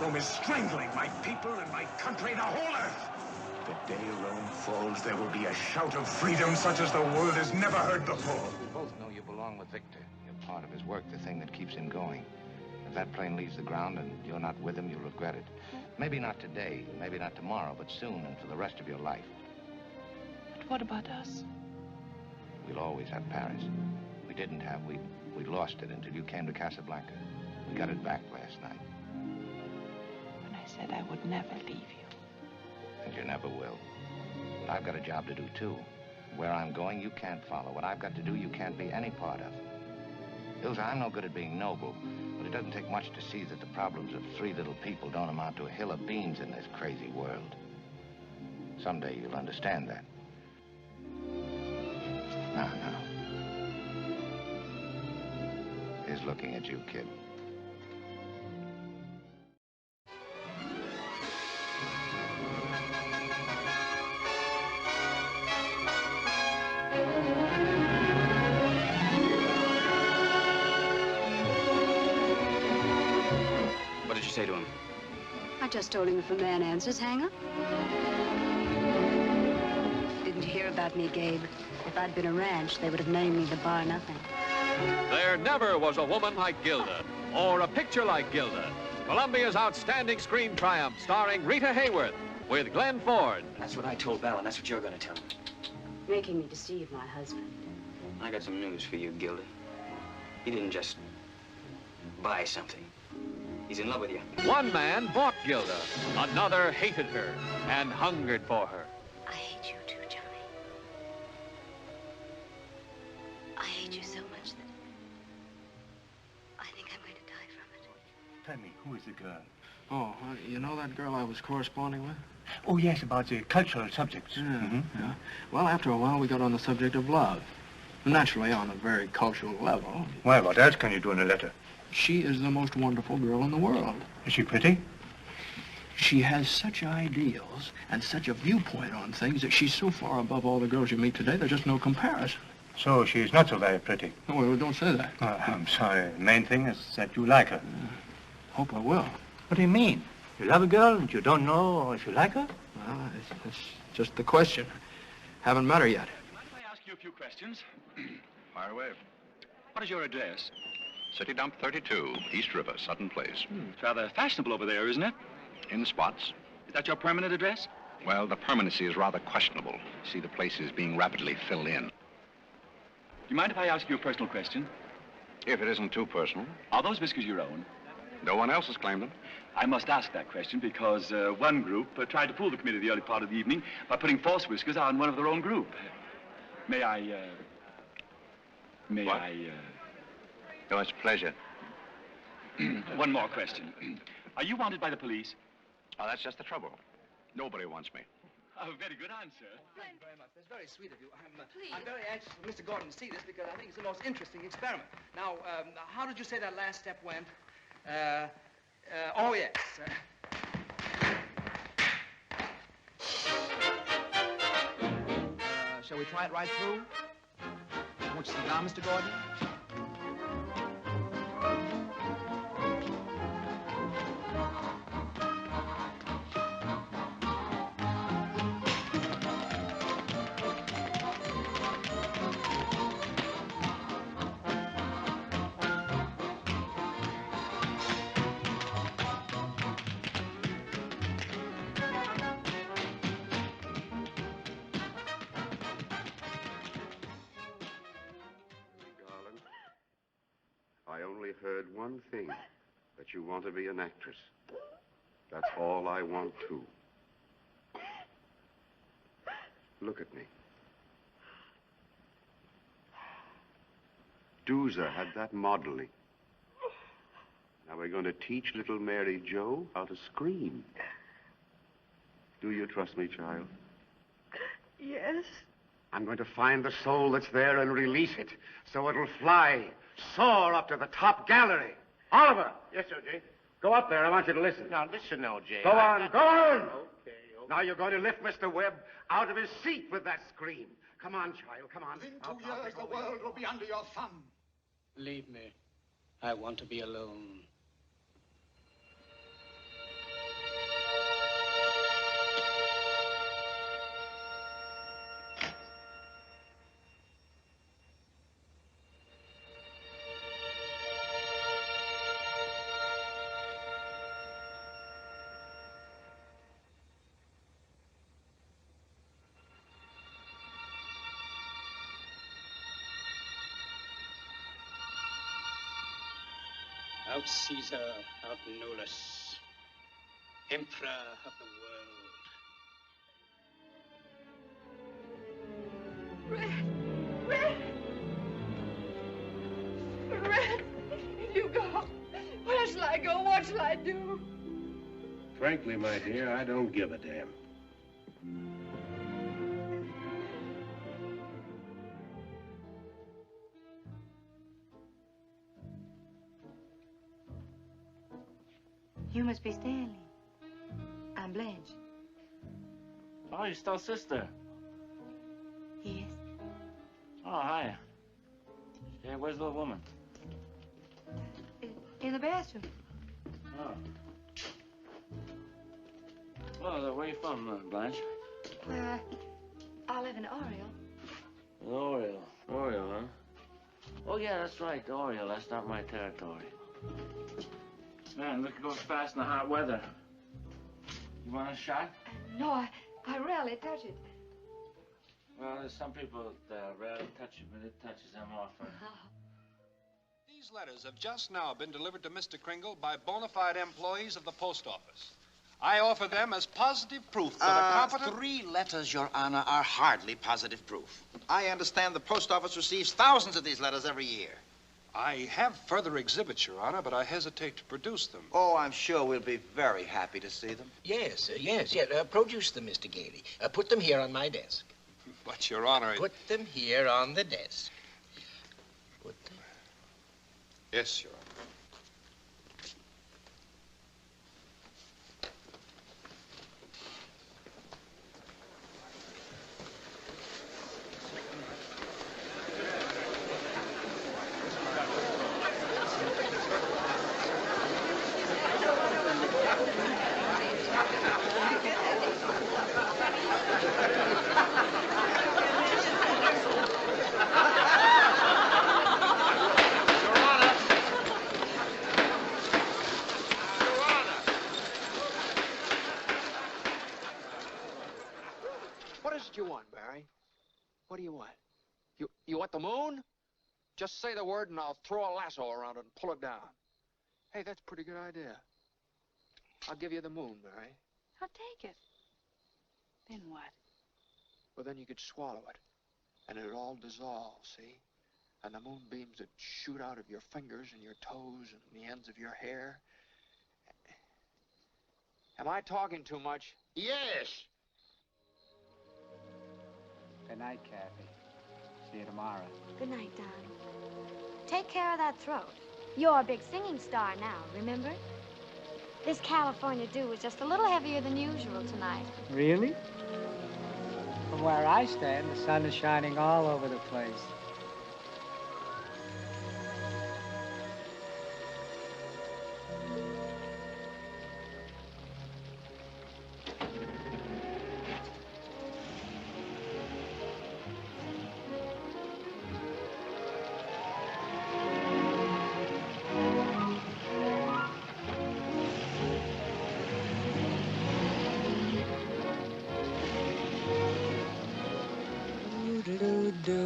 Rome is strangling my people and my country, the whole earth. The day Rome falls, there will be a shout of freedom such as the world has never heard before. We both know you belong with Victor. You're part of his work, the thing that keeps him going. If that plane leaves the ground and you're not with him, you'll regret it. Maybe not today, maybe not tomorrow, but soon and for the rest of your life. But what about us? We'll always have Paris. We didn't have. We lost it until you came to Casablanca. We got it back last night. When I said I would never leave you. And you never will. But I've got a job to do, too. Where I'm going, you can't follow. What I've got to do, you can't be any part of. Ilsa, I'm no good at being noble, but it doesn't take much to see that the problems of three little people don't amount to a hill of beans in this crazy world. Someday you'll understand that. Now. He's looking at you, kid. What did you say to him? I just told him if a man answers, hang up. Didn't you hear about me, Gabe? If I'd been a ranch, they would have named me the Bar Nothing. There never was a woman like Gilda, or a picture like Gilda. Columbia's outstanding screen triumph, starring Rita Hayworth with Glenn Ford. That's what I told Val, and that's what you're going to tell him. Making me deceive my husband. I got some news for you, Gilda. He didn't just buy something. He's in love with you. One man bought Gilda, another hated her and hungered for her. I hate you too, Johnny. I hate you so much that I think I'm going to die from it. Tell me, who is the girl? Oh, you know that girl I was corresponding with? Oh, yes, about the cultural subjects. Yeah, yeah. Well, after a while, we got on the subject of love. Naturally, on a very cultural level. Well, what else can you do in a letter? She is the most wonderful girl in the world. Is she pretty? She has such ideals and such a viewpoint on things that she's so far above all the girls you meet today, there's just no comparison. So she's not so very pretty? No, well, don't say that. I'm sorry. The main thing is that you like her. Hope I will. What do you mean? You love a girl and you don't know if you like her? Well, it's just the question. Haven't met her yet. Mind if I ask you a few questions? Fire away. What is your address? City Dump 32, East River, Sutton Place. It's rather fashionable over there, isn't it? In spots. Is that your permanent address? Well, the permanency is rather questionable. See, the place is being rapidly filled in. Do you mind if I ask you a personal question? If it isn't too personal. Are those whiskers your own? No one else has claimed them. I must ask that question because one group tried to fool the committee the early part of the evening by putting false whiskers on one of their own group. May I, What? No, it's a pleasure. One more question. Are you wanted by the police? Oh, that's just the trouble. Nobody wants me. Oh, very good answer. Thank you very much. That's very sweet of you. I'm very anxious for Mr. Gordon to see this because I think it's the most interesting experiment. Now, how did you say that last step went? Oh, yes. Shall we try it right through? Won't you sit down, Mr. Gordon? I only heard one thing, that you want to be an actress. That's all I want, too. Look at me. Doozer had that modeling. Now we're going to teach little Mary Jo how to scream. Do you trust me, child? Yes. I'm going to find the soul that's there and release it, so it'll fly, soar up to the top gallery. Oliver! Yes, O.J. Go up there. I want you to listen. Now, listen, O.J. Go on, go on! Okay. Now you're going to lift Mr. Webb out of his seat with that scream. Come on, child, come on. In 2 years, the world will be under your thumb. Leave me. I want to be alone. out Caesar, out Nolus, Emperor of the world. Red! Red! You go. Where shall I go? What shall I do? Frankly, my dear, I don't give a damn. You must be Stanley. I'm Blanche. Oh, you're still sister. Yes. Oh, hi. Yeah, where's the little woman? In the bathroom. Oh. Well, where you from, Blanche? I live in Oriel. Oriel. Oriel, huh? Oh, yeah, that's right, Oriel. That's not my territory. Man, look, it goes fast in the hot weather. You want a shot? No, I rarely touch it. Well, there's some people that rarely touch it, but it touches them often. These letters have just now been delivered to Mr. Kringle by bona fide employees of the post office. I offer them as positive proof that a competent... 3 letters, Your Honor, are hardly positive proof. I understand the post office receives thousands of these letters every year. I have further exhibits, Your Honor, but I hesitate to produce them. Oh, I'm sure we'll be very happy to see them. Yes. Produce them, Mr. Gailey. Put them here on my desk. But, Your Honor... Put them here on the desk. Put them... Yes, Your Honor. You want, Barry? What do you want? You want the moon? Just say the word and I'll throw a lasso around it and pull it down. Hey, that's a pretty good idea. I'll give you the moon, Barry. I'll take it. Then what? Well, then you could swallow it, and it'd all dissolve, see? And the moonbeams would shoot out of your fingers and your toes and the ends of your hair. Am I talking too much? Yes. Good night, Kathy. See you tomorrow. Good night, darling. Take care of that throat. You're a big singing star now, remember? This California dew was just a little heavier than usual tonight. Really? From where I stand, the sun is shining all over the place. Do